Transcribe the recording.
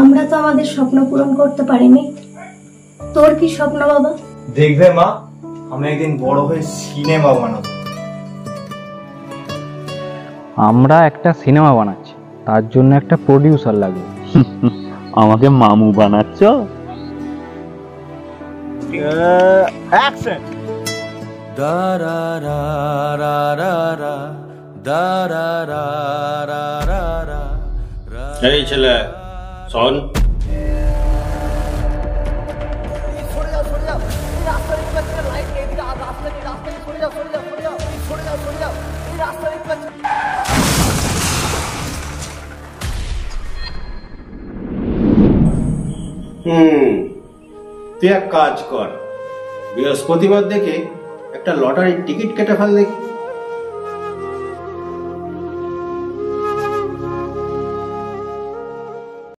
আমরা তো আমাদের স্বপ্ন পূরণ করতে পারিনি, তোর কি স্বপ্ন বাবা? দেখবে মা, আমি একদিন বড় হয়ে সিনেমা বানাবো। আমরা একটা সিনেমা বানাচ্ছি, তার জন্য একটা প্রডিউসার লাগবে। আমাকে মামু বানাচ্ছ? অ্যাকশন। এই ছেলে শোন, তুই এক কাজ কর, বৃহস্পতিবার দেখে একটা লটারির টিকিট কেটে ফেল দেখি।